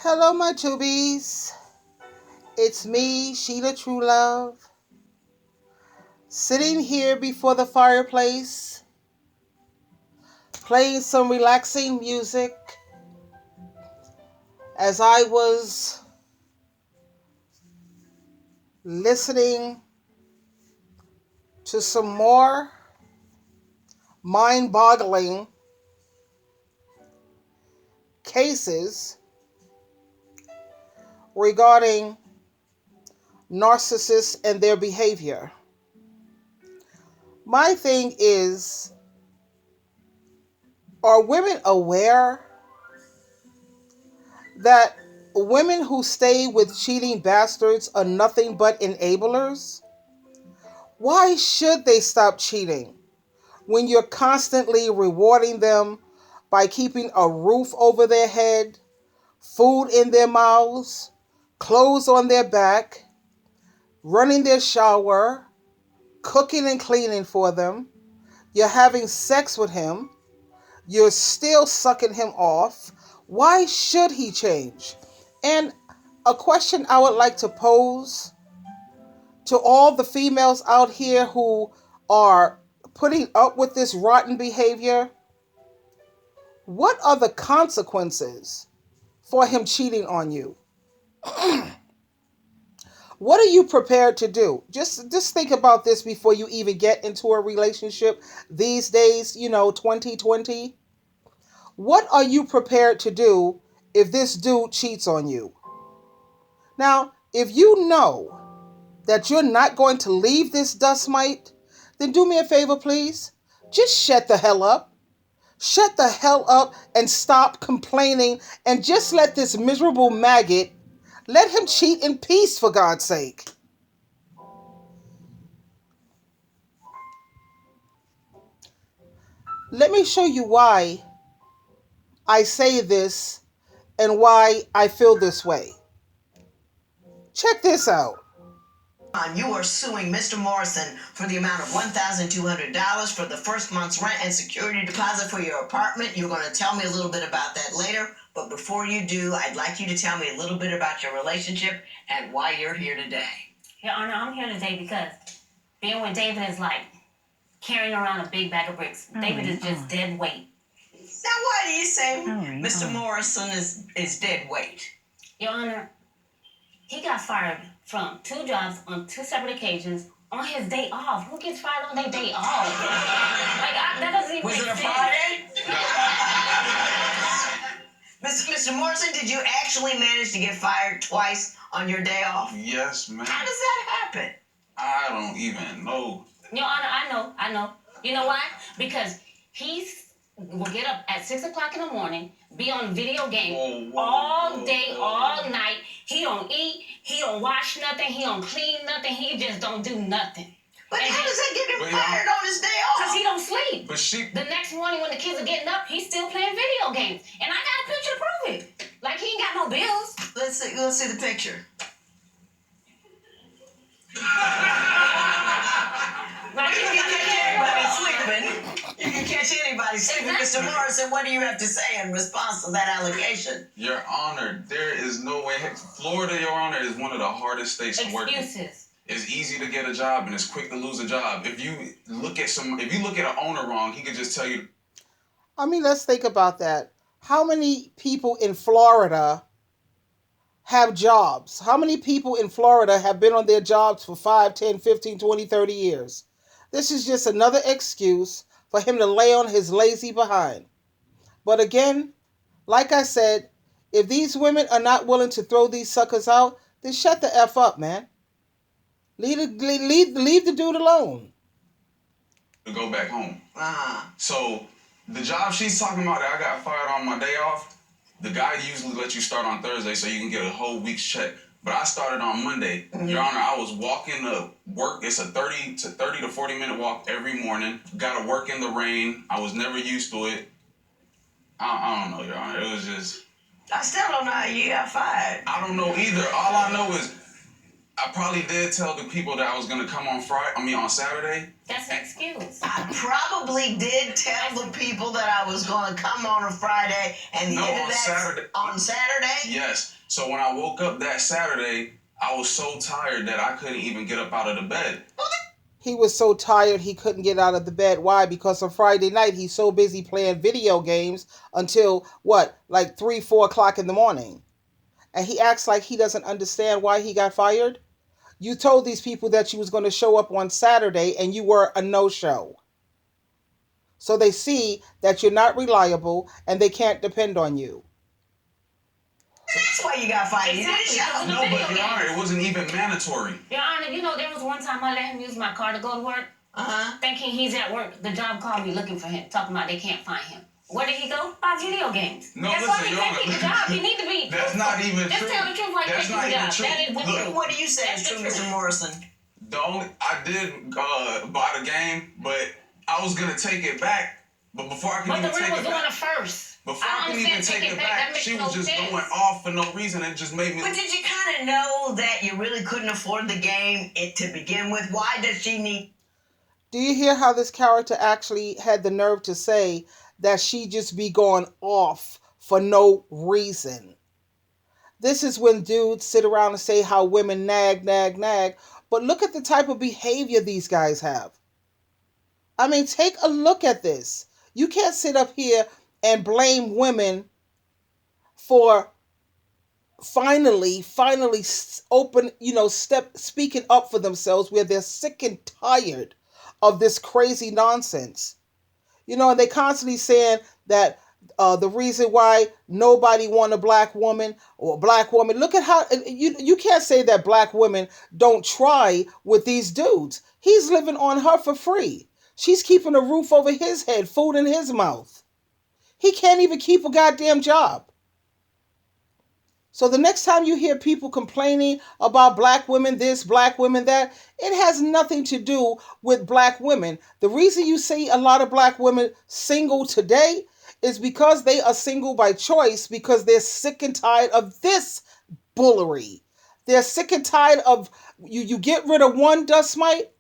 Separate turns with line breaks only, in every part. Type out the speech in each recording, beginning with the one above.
Hello, my tubies. It's me, Sheila True Love, sitting here before the fireplace, playing some relaxing music as I was listening to some more mind-boggling cases regarding narcissists and their behavior. My thing is, are women aware that women who stay with cheating bastards are nothing but enablers? Why should they stop cheating when you're constantly rewarding them by keeping a roof over their head, food in their mouths, clothes on their back, running their shower, cooking and cleaning for them? You're having sex with him. You're still sucking him off. Why should he change? And a question I would like to pose to all the females out here who are putting up with this rotten behavior: what are the consequences for him cheating on you? What are you prepared to do? Just think about this before you even get into a relationship these days, 2020. What are you prepared to do if this dude cheats on you? Now, if you know that you're not going to leave this dust mite, then do me a favor, please. Just shut the hell up. Shut the hell up and stop complaining and just let this miserable maggot, let him cheat in peace, for God's sake. Let me show you why I say this and why I feel this way. Check this out.
You are suing Mr. Morrison for the amount of $1,200 for the first month's rent and security deposit for your apartment. You're going to tell me a little bit about that later. But before you do, I'd like you to tell me a little bit about your relationship and why you're here today.
Your Honor, I'm here today because being with David is like carrying around a big bag of bricks. David is just dead weight.
Now, why do you say Mr. Morrison is dead weight?
Your Honor, he got fired from 2 jobs on 2 separate occasions on his day off. Who gets fired on their day off? That doesn't even
Was
make
it a
sense.
Friday? Mr. Morrison, did you actually manage to get fired twice on your day off?
Yes, ma'am.
How does that happen?
I don't even know.
Your Honor, I know. You know why? Because he will get up at 6 o'clock in the morning, be on video game all day, all night. He don't eat, he don't wash nothing, he don't clean nothing, he just don't do nothing.
But how does that get him fired on his day off?
Because he don't sleep.
But
The next morning when the kids are getting up, he's still playing video games. And I got a picture to prove it. Like, he ain't got no bills.
Let's see the picture.
Like,
You can catch anybody sleeping. You can catch anybody sleeping.
Exactly.
Mr. Morrison, what do you have to say in response to that allegation?
Your Honor, there is no way. Florida, Your Honor, is one of the hardest states to work in.
Excuses.
It's easy to get a job and it's quick to lose a job. If you look at an owner wrong, he could just tell you.
I mean, let's think about that. How many people in Florida have jobs? How many people in Florida have been on their jobs for 5, 10, 15, 20, 30 years? This is just another excuse for him to lay on his lazy behind. But again, like I said, if these women are not willing to throw these suckers out, then shut the F up, man. Leave the dude alone.
To go back home.
Uh-huh.
So the job she's talking about that I got fired on my day off, the guy usually lets you start on Thursday so you can get a whole week's check. But I started on Monday. Mm-hmm. Your Honor, I was walking to work. It's a 30 to 40 minute walk every morning. Got to work in the rain. I was never used to it. I don't know, Your Honor. It was just...
I still don't know how you got fired.
I don't know either. All I know is I probably did tell the people that I was gonna come on on Saturday.
That's an excuse.
I probably did tell the people that I was going to come on a Friday, and
No, on Saturday.
On Saturday?
Yes. So when I woke up that Saturday, I was so tired that I couldn't even get up out of the bed.
He was so tired he couldn't get out of the bed. Why? Because on Friday night he's so busy playing video games until what, like 3, 4 o'clock in the morning. And he acts like he doesn't understand why he got fired. You told these people that you was going to show up on Saturday and you were a no-show. So they see that you're not reliable and they can't depend on you.
That's why you got fired.
Exactly.
You didn't show.
No, but Your Honor, it wasn't even mandatory.
Your Honor, you know, there was one time I let him use my car to go to work. Thinking he's at work. The job called me looking for him, talking about they can't find him. Where did he go? Buy video games.
No,
that's
listen,
why he
Your
can't
Honor,
keep the job. He need to be.
That's not even
Just
true.
tell the truth. Why he
That's
can't keep the
not even
job.
true.
That is the
Look,
truth.
What do you say
That's
is true,
the truth.
Mr. Morrison?
I did buy the game, but I was gonna take it back. But before I could
But
even
the
take
real was
it
doing
back,
it first.
before I could even take it back, she was just going off for no reason. It just made me.
But did you kind of know that you really couldn't afford the game to begin with? Why does she need?
Do you hear how this character actually had the nerve to say that she just be going off for no reason? This is when dudes sit around and say how women nag, nag, nag. But look at the type of behavior these guys have. I mean, take a look at this. You can't sit up here and blame women for finally speaking up for themselves where they're sick and tired of this crazy nonsense. And they constantly saying that the reason why nobody want a black woman or a black woman. Look at how you can't say that black women don't try with these dudes. He's living on her for free. She's keeping a roof over his head, food in his mouth. He can't even keep a goddamn job. So the next time you hear people complaining about black women this, black women that, it has nothing to do with black women. The reason you see a lot of black women single today is because they are single by choice, because they're sick and tired of this bullery. They're sick and tired of you get rid of one dust mite,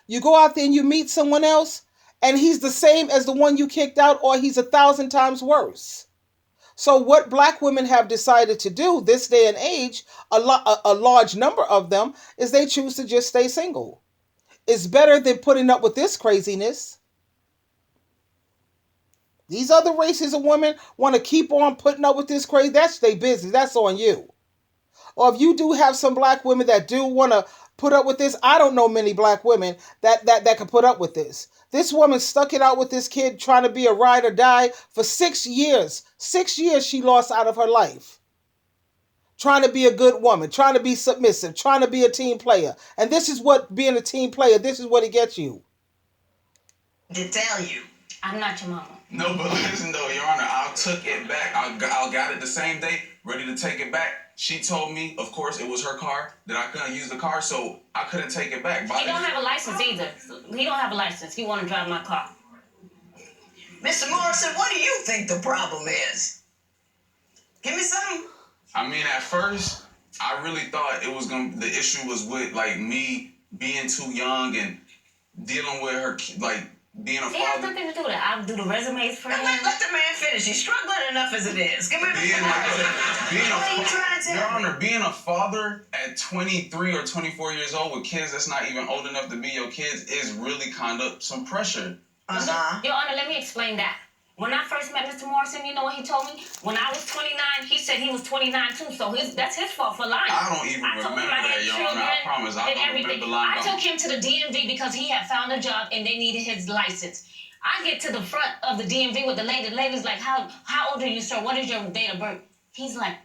you go out there and you meet someone else, and he's the same as the one you kicked out, or he's 1,000 times worse. So what black women have decided to do this day and age, a large number of them, is they choose to just stay single. It's better than putting up with this craziness. These other races of women want to keep on putting up with this crazy. That's their business. That's on you. Or if you do have some black women that do want to put up with this, I don't know many black women that can put up with this. This woman stuck it out with this kid trying to be a ride or die for 6 years. 6 years she lost out of her life. Trying to be a good woman, trying to be submissive, trying to be a team player. And this is what being a team player, this is what it gets you.
To tell you.
I'm not your mama.
No, but listen though, Your Honor, I took it back. I got it the same day, ready to take it back. She told me, of course, it was her car, that I couldn't use the car, so I couldn't take it back.
He don't have a license either. He don't have a license. He want to drive my car.
Mr. Morrison, what do you think the problem is? Give me something.
I mean, at first, I really thought the issue was with, like, me being too young and dealing with her, like, being a
He has
father.
nothing to do with that. I'll do the resumes for him.
Let the man finish. He's struggling enough as it is. Give me
What are
you trying to tell
Your
me?
Honor, being a father at 23 or 24 years old with kids that's not even old enough to be your kids is really kind of some pressure.
Your Honor, let me explain that. When I first met Mr. Morrison, you know what he told me? When I was 29, he said he was 29 too, so that's his fault for lying.
I don't even remember that, Your Honor. I promise. I don't remember lying.
I took him to the DMV because he had found a job and they needed his license. I get to the front of the DMV with the lady. The lady's like, how old are you, sir? What is your date of birth? He's like,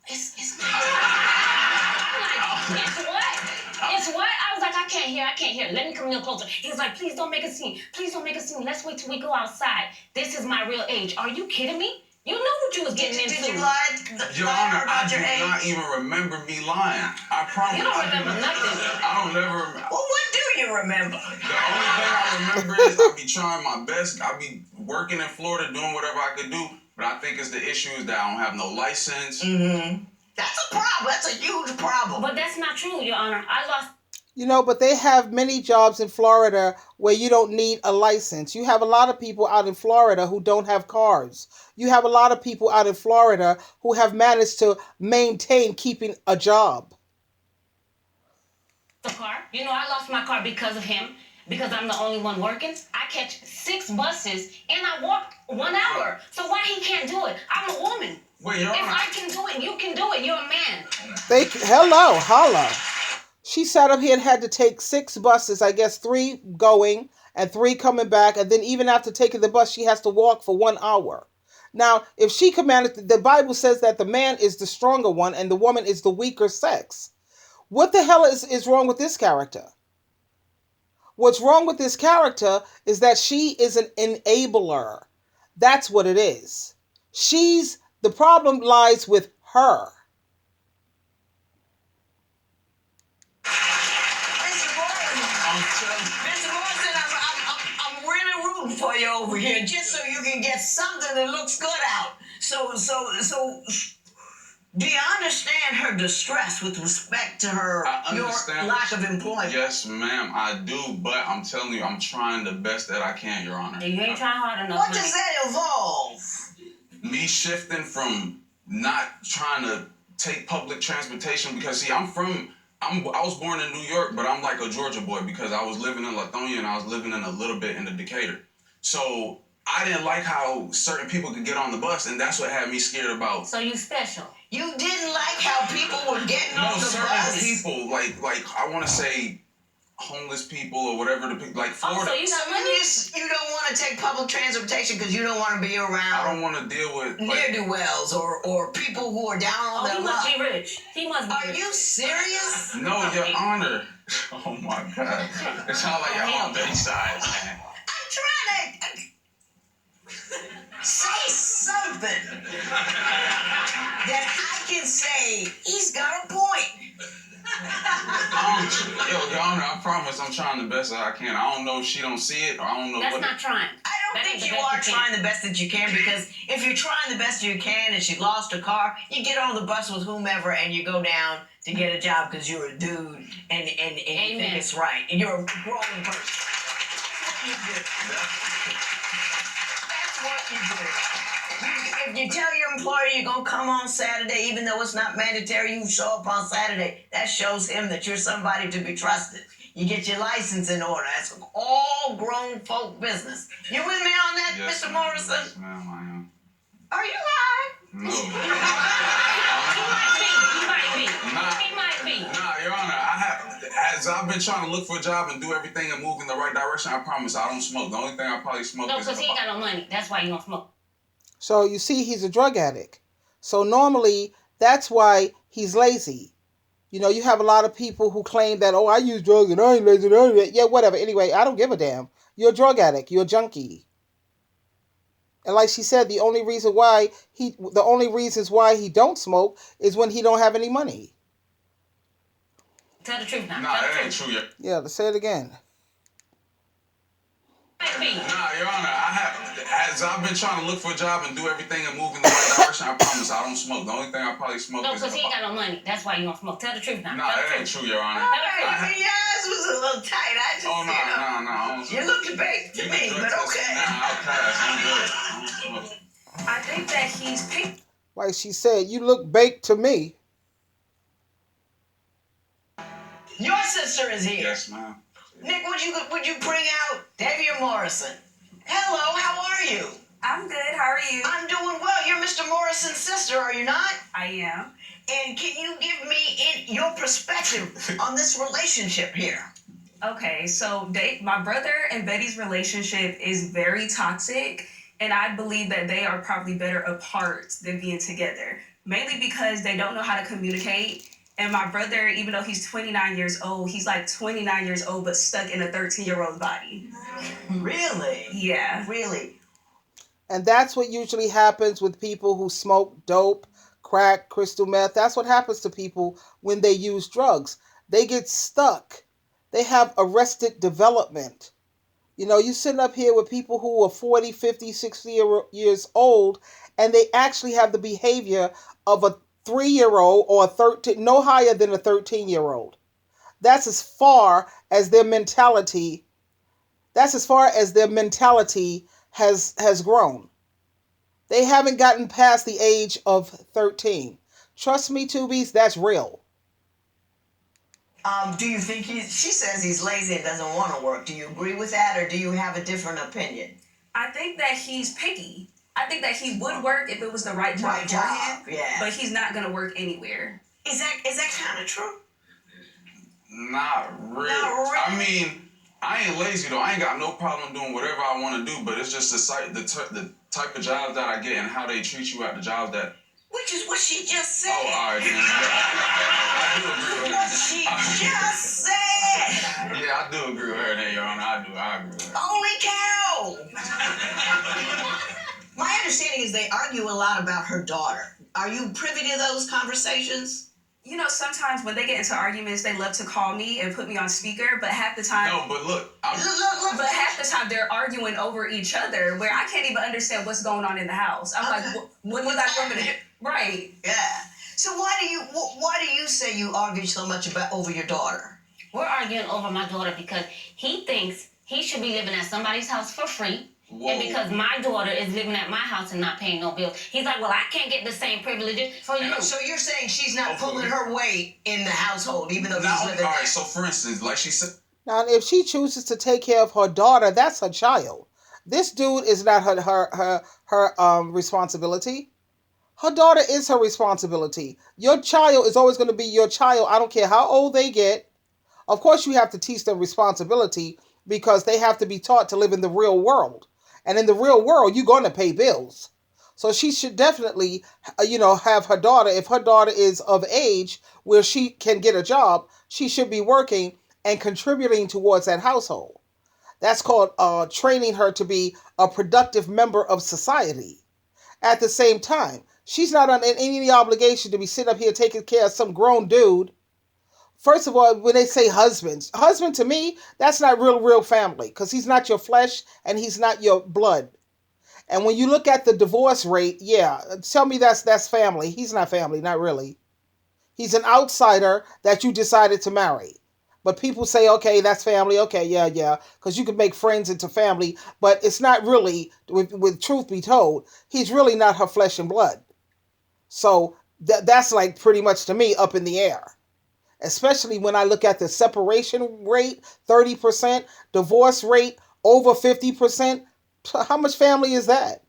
it's what? I was like, I can't hear. Let me come a little closer. He was like, please don't make a scene. Let's wait till we go outside. This is my real age. Are you kidding me? You know what you was getting into.
Did you lie?
Your Honor, I do not even remember me lying. I promise.
You don't remember nothing.
I don't never remember.
Well, what do you remember?
The only thing I remember is I be trying my best. I be working in Florida, doing whatever I could do. But I think it's the issue is that I don't have no license.
Mm-hmm. That's a problem. That's a huge problem.
But that's not true, Your Honor. I lost.
But they have many jobs in Florida where you don't need a license. You have a lot of people out in Florida who don't have cars. You have a lot of people out in Florida who have managed to maintain keeping a job.
The car. I lost my car because of him. Because I'm the only one working. I catch 6 buses and I walk 1 hour. So why he can't do it? I'm a woman.
Wait, Your
If
Honor.
I can do it, you can do it. You're a man.
Hello, holla. She sat up here and had to take 6 buses, I guess 3 going and 3 coming back. And then even after taking the bus, she has to walk for 1 hour. Now, if she commanded, the Bible says that the man is the stronger one and the woman is the weaker sex. What the hell is wrong with this character? What's wrong with this character is that she is an enabler. That's what it is. The problem lies with her.
Mr. Morrison, I'm really rooting for you over here, just so you can get something that looks good out. So, do you understand her distress with respect to your lack of employment?
Yes, ma'am, I do. But I'm telling you, I'm trying the best that I can, Your Honor.
You ain't trying hard enough.
What does that involve?
Me shifting from not trying to take public transportation because, see, I was born in New York, but I'm like a Georgia boy because I was living in Lithonia and I was living in a little bit in the Decatur. So I didn't like how certain people could get on the bus, and that's what had me scared about.
So you special.
You didn't like how people were getting on the
certain
bus?
people, like I want to say homeless people or whatever, like Florida.
So you got money?
You don't want to take public transportation because you don't want to be
I
around
don't want to deal with
ne'er-do-wells or people who are down on their
He
luck.
must be rich. He must be
Are
rich.
you serious?
No, Your Honor. Oh my God. It sounds like you're on their side, man.
I'm trying to say something that I can say he's got a point.
Your Honor, I promise I'm trying the best that I can. I don't know if she don't see it or I don't know
That's
what.
not trying.
I don't
That ain't
think
the
you
best
are
you can.
trying the best that you can, because if you're trying the best you can and she lost her car, you get on the bus with whomever and you go down to get a job because you're a dude and you think it's right. And you're a grown person. That's what you do. If you tell your employer you're going to come on Saturday, even though it's not mandatory, you show up on Saturday, that shows him that you're somebody to be trusted. You get your license in order. That's all grown folk business. You with me on that,
Yes,
Mr.
ma'am.
Morrison?
Yes, ma'am, I am.
Are you high?
No.
He might be. He might be.
Nah, Your Honor, as I've been trying to look for a job and do everything and move in the right direction, I promise I don't smoke. The only thing I probably smoke
No,
is
because he ain't got no money. That's why you don't smoke.
So you see, he's a drug addict. So normally, that's why he's lazy. You have a lot of people who claim that, I use drugs and I ain't lazy. Yeah, whatever. Anyway, I don't give a damn. You're a drug addict. You're a junkie. And like she said, the only reasons why he don't smoke is when he don't have any money.
Tell the truth now.
Nah,
Tell the
that ain't
truth.
true yet.
Yeah, let's say it again.
Might be.
Nah, Your Honor, as I've been trying to look for a job and do everything and move in the right direction, I promise I don't smoke. The only thing I probably smoke
No,
is
because he ain't got no money. That's why you don't smoke. Tell the truth now.
Nah,
Tell the
that ain't
truth.
true, Your Honor.
All right, yours was a little tight. I just,
Oh, no, I don't
you
smoke.
look baked to me, but okay.
Nah, I'll pass. I'm good. I don't smoke.
I think that he's picked.
Like she said, you look baked to me.
Your sister is here.
Yes, ma'am.
Nick, would you bring out Davia Morrison? Hello, how are you?
I'm good. How are you?
I'm doing well. You're Mr. Morrison's sister, are you not?
I am.
And can you give me your perspective on this relationship here?
Okay, so my brother and Betty's relationship is very toxic, and I believe that they are probably better apart than being together, mainly because they don't know how to communicate. And my brother, even though he's 29 years old, he's like 29 years old, but stuck in a 13-year-old body.
Really?
Yeah.
Really?
And that's what usually happens with people who smoke dope, crack, crystal meth. That's what happens to people when they use drugs. They get stuck. They have arrested development. You sitting up here with people who are 40, 50, 60 years old, and they actually have the behavior of a 3-year-old or a 13, no higher than a 13-year-old. That's as far as their mentality. That's as far as their mentality has grown. They haven't gotten past the age of 13. Trust me, Tubies, that's real.
Do you think she says he's lazy and doesn't want to work. Do you agree with that, or do you have a different opinion?
I think that he's picky. I think that he would work if it was the right job
Right
for
job,
him.
yeah.
But he's not gonna work anywhere.
Is that kind of true?
Not really. I mean, I ain't lazy though. I ain't got no problem doing whatever I want to do, but it's just the type of jobs that I get and how they treat you at the jobs that.
Which is what she just said.
Oh, all right. Then, I do agree with
What
her.
she just said.
Yeah, I do agree with her there, Your Honor. I agree with her.
Holy cow! My understanding is they argue a lot about her daughter. Are you privy to those conversations?
You know, sometimes when they get into arguments, they love to call me and put me on speaker, but half the time...
No, but look.
But half the time they're arguing over each other where I can't even understand what's going on in the house. I'm like, what was that woman? Right.
Yeah. So why do you say you argue so much over your daughter?
We're arguing over my daughter because he thinks he should be living at somebody's house for free. Whoa. And because my daughter is living at my house and not paying no bills, he's like, well, I can't get the same privileges for you.
So you're saying she's not pulling her weight in the household, even though she's living there?
All right, so for instance, like she said...
Now, if she chooses to take care of her daughter, that's her child. This dude is not her responsibility. Her daughter is her responsibility. Your child is always going to be your child. I don't care how old they get. Of course, you have to teach them responsibility because they have to be taught to live in the real world. And in the real world, you're going to pay bills. So she should definitely, have her daughter. If her daughter is of age where she can get a job, she should be working and contributing towards that household. That's called training her to be a productive member of society. At the same time, she's not under any obligation to be sitting up here taking care of some grown dude. First of all, when they say husband to me, that's not real family because he's not your flesh and he's not your blood. And when you look at the divorce rate, yeah, tell me that's family. He's not family, not really. He's an outsider that you decided to marry. But people say, okay, that's family. Okay, yeah, because you can make friends into family, but it's not really, with truth be told, he's really not her flesh and blood. So that's like pretty much to me up in the air. Especially when I look at the separation rate, 30%, divorce rate, over 50%. How much family is that?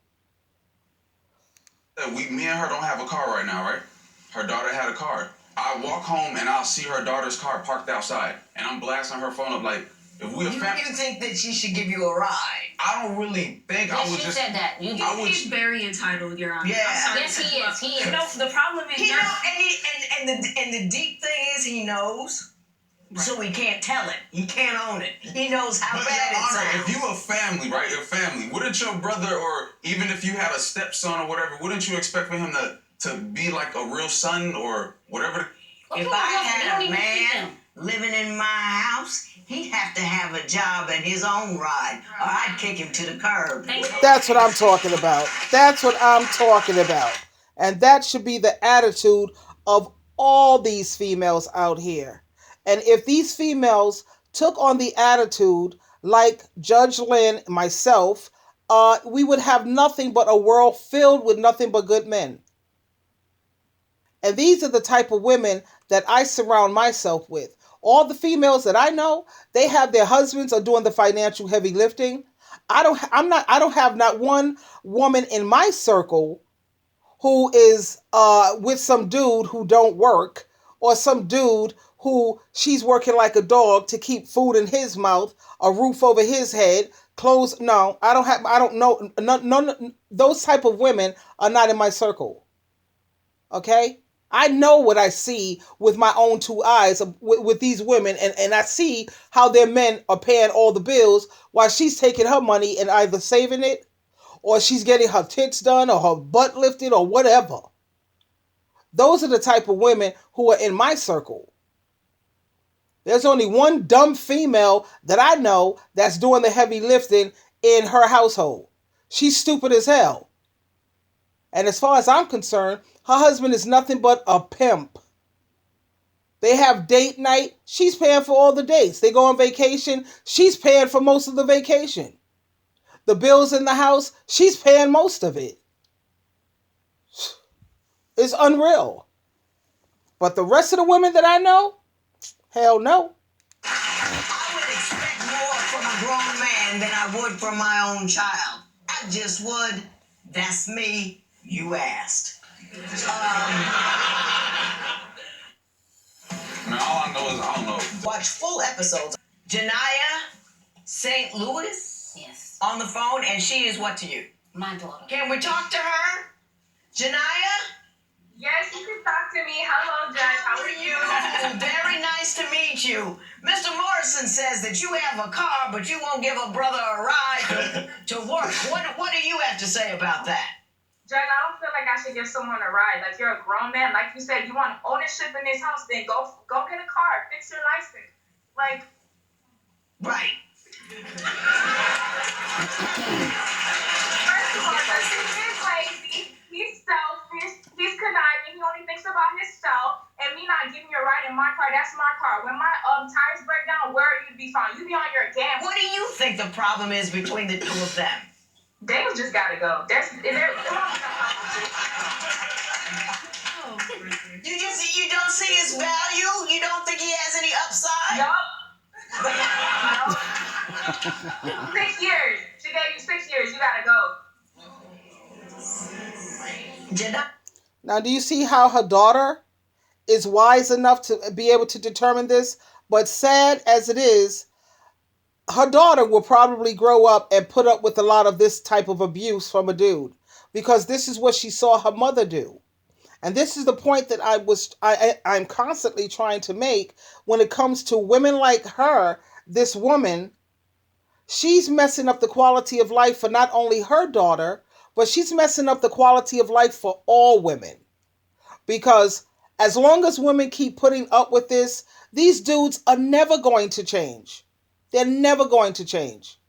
Me and her don't have a car right now, right? Her daughter had a car. I walk home and I'll see her daughter's car parked outside. And I'm blasting her phone up like, if we a family...
You think that she should give you a ride?
I don't really think I would
she
just...
said that.
He's very entitled, Your Honor.
Yeah.
Yes, he is. He is.
You know, the problem is...
And the deep thing is he knows. Right. So he can't tell it. He can't own it. He knows how bad it sounds.
If you a family, right? Your family. Wouldn't your brother, or even if you had a stepson or whatever, wouldn't you expect for him to be like a real son or whatever?
If I had a man living in my house, he'd have to have a job and his own ride, or I'd kick him to the curb.
That's what I'm talking about. That's what I'm talking about. And that should be the attitude of all these females out here. And if these females took on the attitude like Judge Lynn, myself, we would have nothing but a world filled with nothing but good men. And these are the type of women that I surround myself with. All the females that I know, they have their husbands are doing the financial heavy lifting. I don't have not one woman in my circle who is with some dude who don't work, or some dude who she's working like a dog to keep food in his mouth, a roof over his head, clothes. No, I don't know. None, those type of women are not in my circle. Okay? I know what I see with my own two eyes with these women, and I see how their men are paying all the bills while she's taking her money and either saving it, or she's getting her tits done, or her butt lifted, or whatever. Those are the type of women who are in my circle. There's only one dumb female that I know that's doing the heavy lifting in her household. She's stupid as hell. And as far as I'm concerned, her husband is nothing but a pimp. They have date night. She's paying for all the dates. They go on vacation. She's paying for most of the vacation. The bills in the house, she's paying most of it. It's unreal. But the rest of the women that I know, hell no.
I would expect more from a grown man than I would from my own child. I just would. That's me. You asked.
Man, all I know is I don't know.
Watch full episodes. Janiyah St. Louis
Yes.
on the phone, and she is what to you?
My daughter.
Can we talk to her? Janiyah?
Yes, you can talk to me. Hello, Judge. How are you?
Very nice to meet you. Mr. Morrison says that you have a car, but you won't give a brother a ride to work. What do you have to say about that?
Judge, I don't feel like I should give someone a ride. Like, you're a grown man. Like you said, you want ownership in this house, then go get a car. Fix your license. Like,
Right.
first of all, he's lazy. He's selfish. He's conniving. He only thinks about himself. And me not giving you a ride in my car, that's my car. When my tires break down, where are you to be found? You be on your damn.
What do you think the problem is between the two of them?
They just gotta go.
You don't see his value? You don't think he has any upside?
Yup. 6 years. She gave you 6 years. You gotta go.
Now, do you see how her daughter is wise enough to be able to determine this? But sad as it is, her daughter will probably grow up and put up with a lot of this type of abuse from a dude, because this is what she saw her mother do. And this is the point that I'm constantly trying to make when it comes to women like her. This woman, she's messing up the quality of life for not only her daughter, but she's messing up the quality of life for all women. Because as long as women keep putting up with this, these dudes are never going to change. They're never going to change.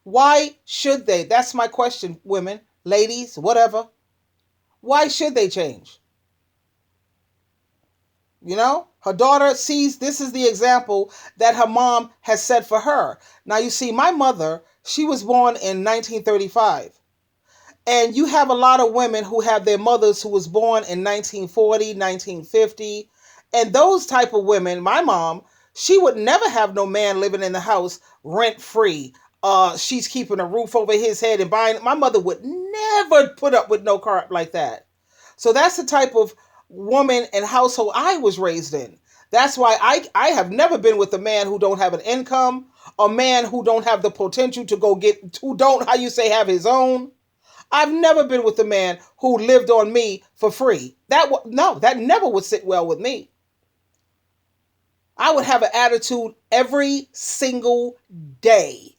Why should they? That's my question, women, ladies, whatever. Why should they change? You know, her daughter sees this is the example that her mom has set for her. Now, you see, my mother, she was born in 1935. And you have a lot of women who have their mothers who was born in 1940, 1950. And those type of women, my mom, she would never have no man living in the house rent free. She's keeping a roof over his head and buying. My mother would never put up with no car like that. So that's the type of woman and household I was raised in. That's why I have never been with a man who don't have an income, a man who don't have the potential to go get, who don't, how you say, have his own. I've never been with a man who lived on me for free. That never would sit well with me. I would have an attitude every single day.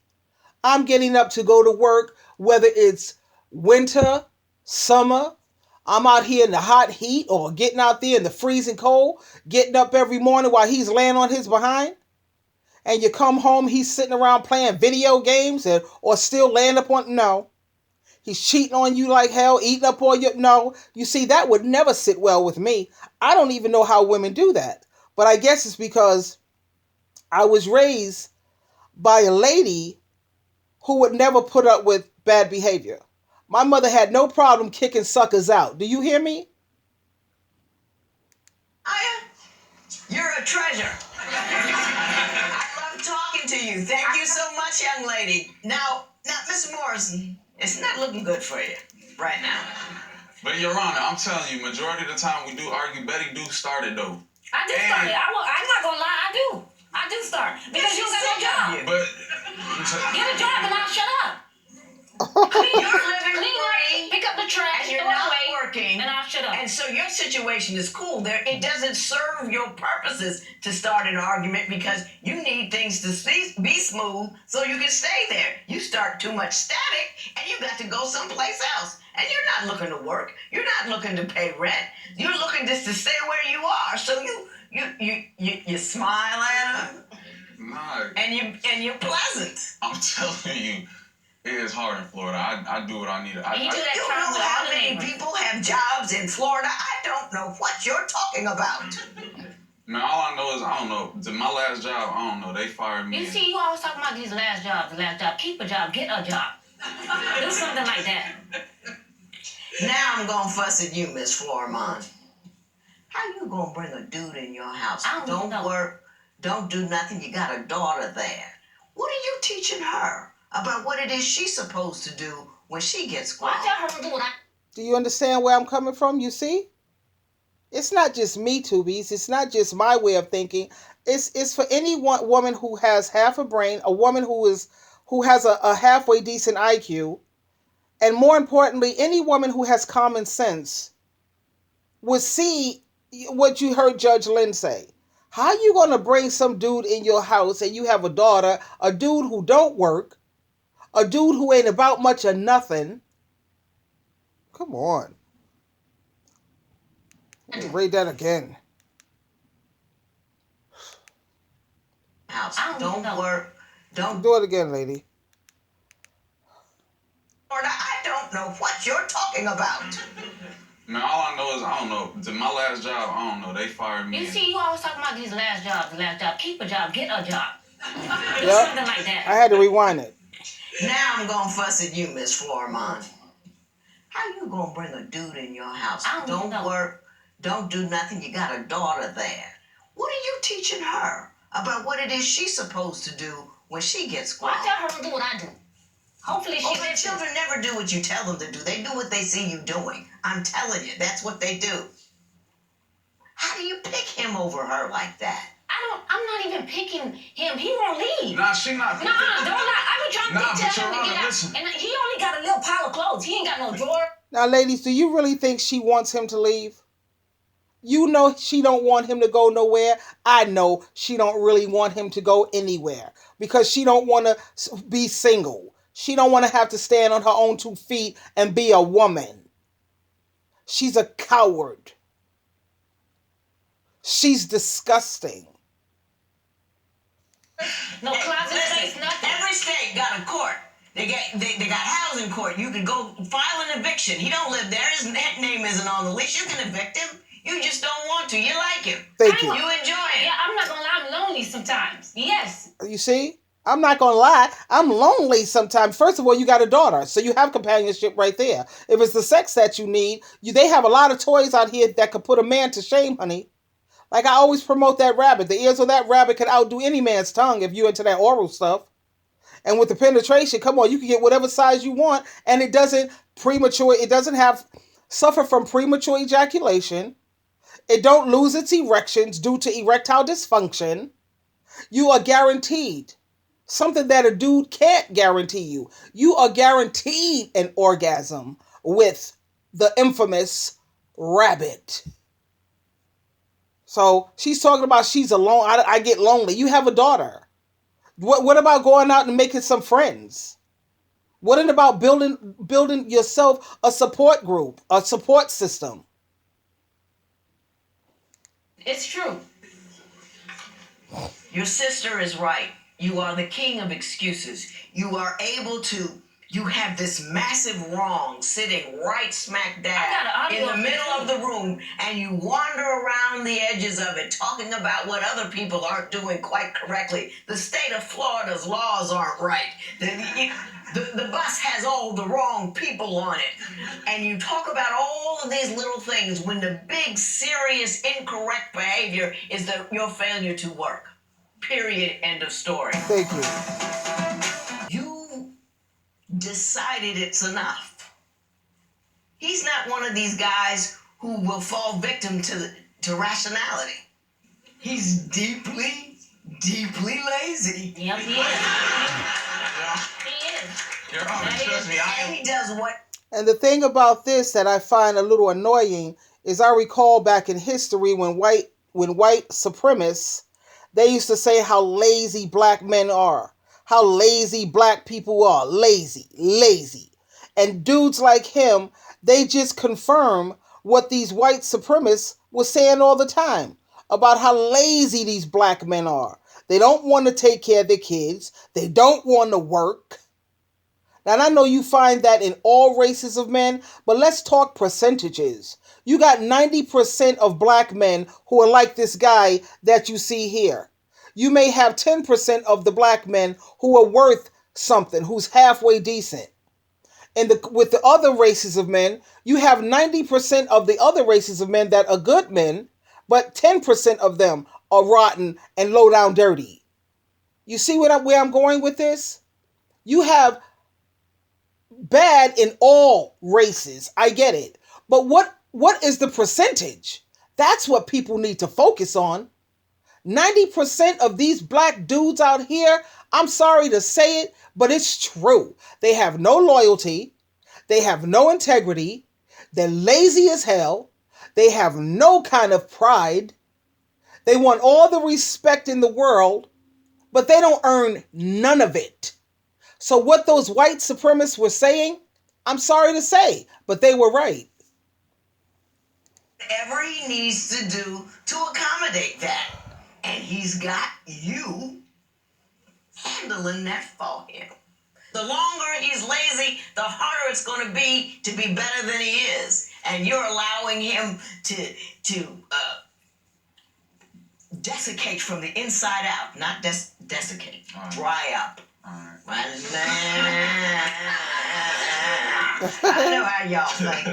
I'm getting up to go to work, whether it's winter, summer. I'm out here in the hot heat or getting out there in the freezing cold, getting up every morning while he's laying on his behind. And you come home, he's sitting around playing video games or still laying up on, no. He's cheating on you like hell, eating up all your, no. You see, that would never sit well with me. I don't even know how women do that. But I guess it's because I was raised by a lady who would never put up with bad behavior. My mother had no problem kicking suckers out. Do you hear me?
You're a treasure. I love talking to you. Thank you so much, young lady. Now, Mr. Morrison, it's not looking good for you right now.
But Your Honor, I'm telling you, majority of the time we do argue, Betty do start it though.
I do start it. I'm not gonna lie, I do start. Because you got no job.
But
Get a job and I'll shut up.
You're living free,
pick up the trash,
and you're
throw it
not
away,
working,
and I'll shut up.
And so your situation is cool. It doesn't serve your purposes to start an argument because you need things to be smooth so you can stay there. You start too much static, and you got to go someplace else. And you're not looking to work. You're not looking to pay rent. You're looking just to stay where you are. So you smile at her.
nah,
and you're pleasant.
I'm telling you, It is hard in Florida. I do what I need to.
And you do that
You
crime
know
with
how
all the
many
neighbors.
people have jobs in Florida? I don't know what you're talking about.
Man, all I know is I don't know. To my last job, I don't know. They fired me.
You see, you always talking about these last jobs, the last job. Keep a job, get a job. Do something like that.
Now I'm gonna fuss at you, Miss Florimond. How you gonna bring a dude in your house?
I don't know.
Work, don't do nothing. You got a daughter there. What are you teaching her about what it is she's supposed to do when she gets grown?
Why tell her to do what I...
Do you understand where I'm coming from? You see? It's not just me, Tubies. It's not just my way of thinking. It's for any woman who has half a brain, a woman who has a halfway decent IQ, and more importantly, any woman who has common sense would see what you heard Judge Lynn say. How you gonna bring some dude in your house and you have a daughter, a dude who don't work, a dude who ain't about much or nothing? Come on. Let me read that again.
House.
I don't know.
Work. Don't
Do it again, lady.
Florida. I don't know what you're talking about.
Man, all I know is I don't know. To my last job, I don't know. They fired me.
You see, you always talking about these last jobs, the last job. Keep a job, get a job. Do
Yep.
something like that.
I had to rewind it.
Now I'm gonna fuss at you, Miss Florimond. How you gonna bring a dude in your house?
I don't know.
Work, don't do nothing. You got a daughter there. What are you teaching her about what it is she's supposed to do when she gets grown?
Why tell her to do what I do? Hopefully she
But
listens.
children never do what you tell them to do. They do what they see you doing. I'm telling you, that's what they do. How do you pick him over her like that?
I'm not even picking him. He won't leave.
Nah, she not.
Nah, don't lie. I've been trying
Nah,
to
but
tell him to
Your
get
Honor,
out.
listen.
And he only got a little pile of clothes. He ain't got no drawer.
Now, ladies, do you really think she wants him to leave? You know she don't want him to go nowhere. I know she don't really want him to go anywhere because she don't want to be single. She don't want to have to stand on her own 2 feet and be a woman. She's a coward. She's disgusting.
No closet space, nothing.
Every state got a court. They got housing court. You can go file an eviction. He don't live there. His name isn't on the lease. You can evict him. You just don't want to. You like him.
Thank you.
You enjoy it.
Yeah, I'm not gonna lie, I'm lonely sometimes. Yes.
You see? I'm not going to lie. I'm lonely sometimes. First of all, you got a daughter, so you have companionship right there. If it's the sex that you need, they have a lot of toys out here that could put a man to shame, honey. Like I always promote that rabbit. The ears of that rabbit could outdo any man's tongue if you're into that oral stuff. And with the penetration, come on, you can get whatever size you want, and it doesn't suffer from premature ejaculation. It don't lose its erections due to erectile dysfunction. You are guaranteed something that a dude can't guarantee you. You are guaranteed an orgasm with the infamous rabbit. So she's talking about she's alone. I get lonely. You have a daughter. What about going out and making some friends? What about building yourself a support group, a support system?
It's true.
Your sister is right. You are the king of excuses. You have this massive wrong sitting right smack dab in the middle of the room, and you wander around the edges of it talking about what other people aren't doing quite correctly. The state of Florida's laws aren't right. The bus has all the wrong people on it. And you talk about all of these little things when the big, serious, incorrect behavior is your failure to work. Period. End of story.
Thank you.
You decided it's enough. He's not one of these guys who will fall victim to rationality. He's deeply, deeply lazy.
Yep, he is. He is.
Your Honor, trust me,
And he does what?
And the thing about this that I find a little annoying is I recall back in history when white supremacists, they used to say how lazy black men are, how lazy black people are, lazy. And dudes like him, they just confirm what these white supremacists were saying all the time about how lazy these black men are. They don't want to take care of their kids. They don't want to work. And I know you find that in all races of men, but let's talk percentages. You got 90% of black men who are like this guy that you see here. You may have 10% of the black men who are worth something, who's halfway decent. And with the other races of men, you have 90% of the other races of men that are good men, but 10% of them are rotten and low down dirty. You see where I'm going with this? You have bad in all races. I get it. But what is the percentage? That's what people need to focus on. 90% of these black dudes out here, I'm sorry to say it, but it's true. They have no loyalty. They have no integrity. They're lazy as hell. They have no kind of pride. They want all the respect in the world, but they don't earn none of it. So what those white supremacists were saying, I'm sorry to say, but they were right.
Whatever he needs to do to accommodate that. And he's got you handling that for him. The longer he's lazy, the harder it's going to be better than he is. And you're allowing him to desiccate from the inside out. Not desiccate. Right. Dry up. Right. I know how y'all think.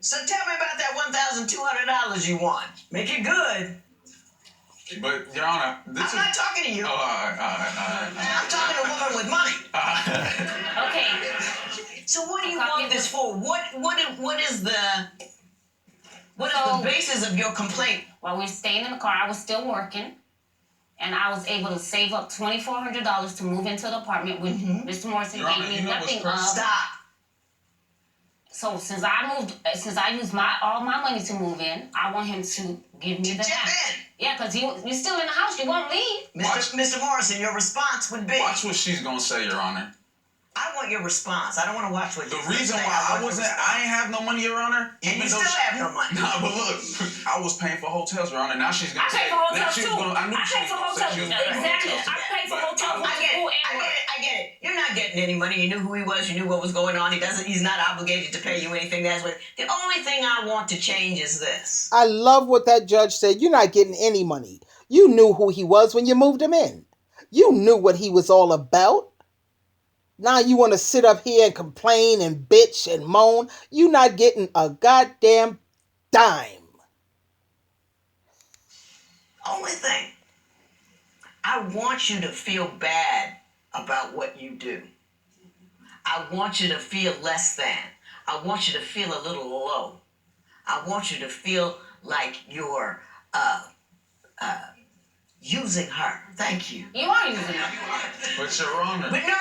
So tell me about that $1,200 you won. Make it good.
But, Your Honor,
I'm not talking to you.
Oh, all right.
I'm talking to a woman with money.
Okay.
So what do you want this for? What is the basis of your complaint?
While we were staying in the car, I was still working, and I was able to save up $2,400 to move into the apartment with Mr. Morrison.
Your Honor,
Gave me
you know
nothing
what's
of.
Stop.
So since I used all my money to move in, I want him to give me the
Chip
house.
in.
Yeah, because you're still in the house. You won't leave.
Mr. Morrison, your response would be...
Watch what she's going to say, Your Honor.
I want your response. I don't want to watch what
The reason why I ain't have no money, Your Honor.
And you still have no money.
Nah, but look, I was paying for hotels, Your Honor. Now she's going to say...
I pay for hotels too.
I knew she
I pay for
was going to say
hotels.
she was paying for
Exactly.
hotels.
I pay for hotels.
I get it. You're not getting any money. You knew who he was. You knew what was going on. He's not obligated to pay you anything. That's what. The only thing I want to change is this.
I love what that judge said. You're not getting any money. You knew who he was when you moved him in. You knew what he was all about. Now you want to sit up here and complain and bitch and moan. You're not getting a goddamn dime.
Only thing. I want you to feel bad about what you do. I want you to feel less than. I want you to feel a little low. I want you to feel like you're using her. Thank you.
You are using her.
But, Your Honor...
But no.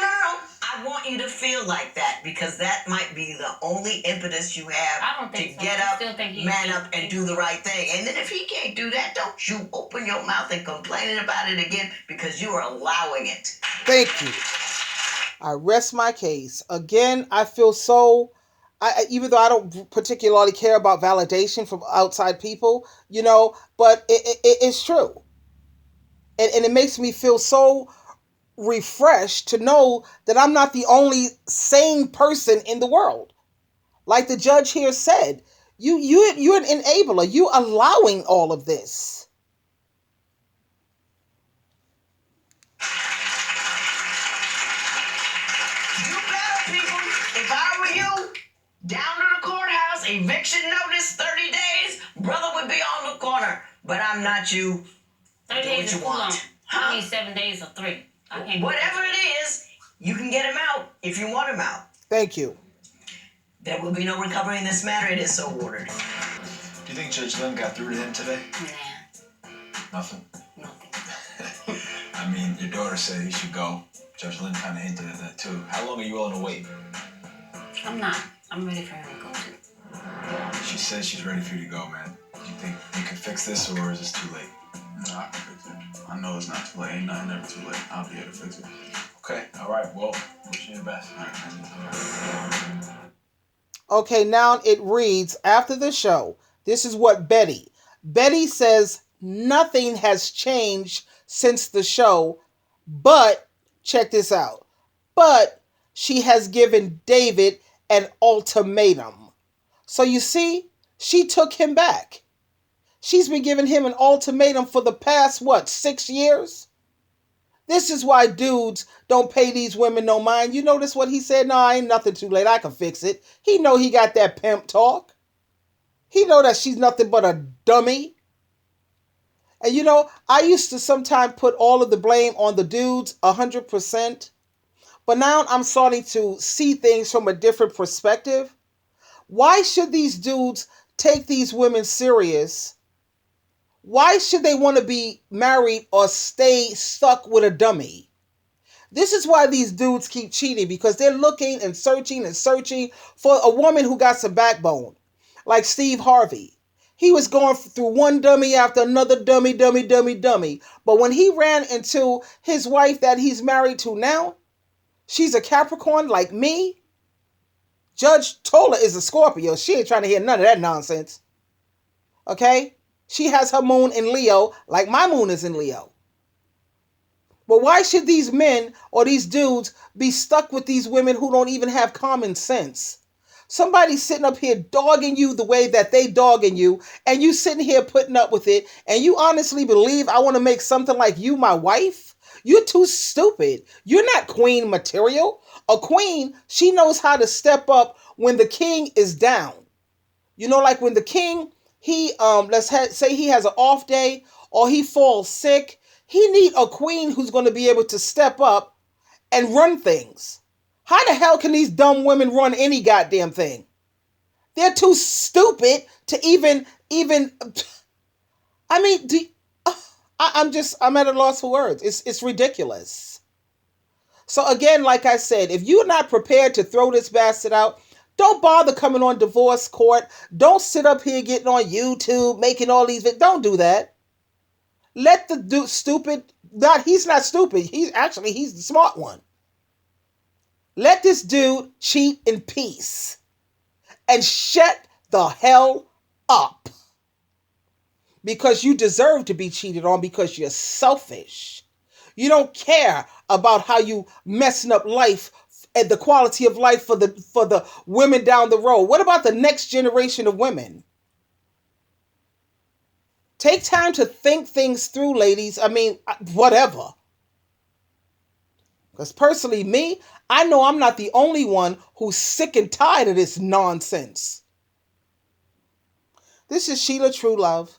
I want you to feel like that because that might be the only impetus you have to get up, man up, and do the right thing. And then if he can't do that, don't you open your mouth and complain about it again because you are allowing it.
Thank you. I rest my case. Again, I feel so... even though I don't particularly care about validation from outside people, but it's true. And it makes me feel so refreshed to know that I'm not the only sane person in the world. Like the judge here said, you're an enabler. You allowing all of this.
Do better, people. If I were you, down to the courthouse, eviction notice, 30 days, brother would be on the corner. But I'm not you.
30
Do
days
what
is
you
too
want.
long.
Huh?
I need 7 days or 3. I can't.
Whatever it is, you can get him out if you want him out.
Thank you.
There will be no recovery in this matter. It is so ordered.
Do you think Judge Lynn got through to him today?
Nah.
Nothing.
Nothing.
I mean, your daughter said he should go. Judge Lynn kind of hinted at that too. How long are you willing to wait?
I'm not. I'm ready for him to go too.
She says she's ready for you to go, man. Do you think you can fix this or is this too late?
No, I can fix it. I know it's not too late. Ain't nothing ever too late. I'll be able to fix it.
Okay, all right. Well, wish you the best.
All right, thank you.
Okay, now it reads, after the show, this is what Betty says nothing has changed since the show, but, check this out, but she has given David an ultimatum. So you see, she took him back. She's been giving him an ultimatum for the past, 6 years? This is why dudes don't pay these women no mind. You notice what he said? No, I ain't nothing too late. I can fix it. He know he got that pimp talk. He know that she's nothing but a dummy. And I used to sometimes put all of the blame on the dudes 100%. But now I'm starting to see things from a different perspective. Why should these dudes take these women serious? Why should they want to be married or stay stuck with a dummy? This is why these dudes keep cheating, because they're looking and searching for a woman who got some backbone. Like Steve Harvey. He was going through one dummy after another dummy. But when he ran into his wife that he's married to now, she's a Capricorn like me. Judge Tola is a Scorpio. She ain't trying to hear none of that nonsense. Okay? She has her moon in Leo, like my moon is in Leo. But why should these men or these dudes be stuck with these women who don't even have common sense? Somebody's sitting up here dogging you the way that they dogging you, and you sitting here putting up with it, and you honestly believe I want to make something like you my wife? You're too stupid. You're not queen material. A queen, she knows how to step up when the king is down. Like when the king, he say he has an off day or he falls sick, he need a queen who's going to be able to step up and run things. How the hell can these dumb women run any goddamn thing? They're too stupid to even I mean, I'm at a loss for words. It's ridiculous. So again, like I said, if you're not prepared to throw this bastard out, don't bother coming on divorce court. Don't sit up here getting on YouTube, making all these. Don't do that. Let the dude he's not stupid. He's the smart one. Let this dude cheat in peace and shut the hell up. Because you deserve to be cheated on, because you're selfish. You don't care about how you messing up life and the quality of life for the women down the road. What about the next generation of women? Take time to think things through, ladies. I mean, whatever. Because personally, me, I know I'm not the only one who's sick and tired of this nonsense. This is Sheila True Love.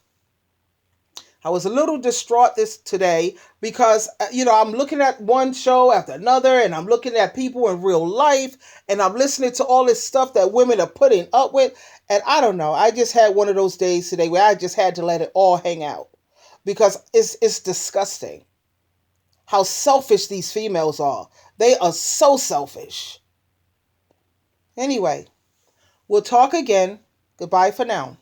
I was a little distraught today because, I'm looking at one show after another, and I'm looking at people in real life, and I'm listening to all this stuff that women are putting up with. And I don't know. I just had one of those days today where I just had to let it all hang out, because it's disgusting how selfish these females are. They are so selfish. Anyway, we'll talk again. Goodbye for now.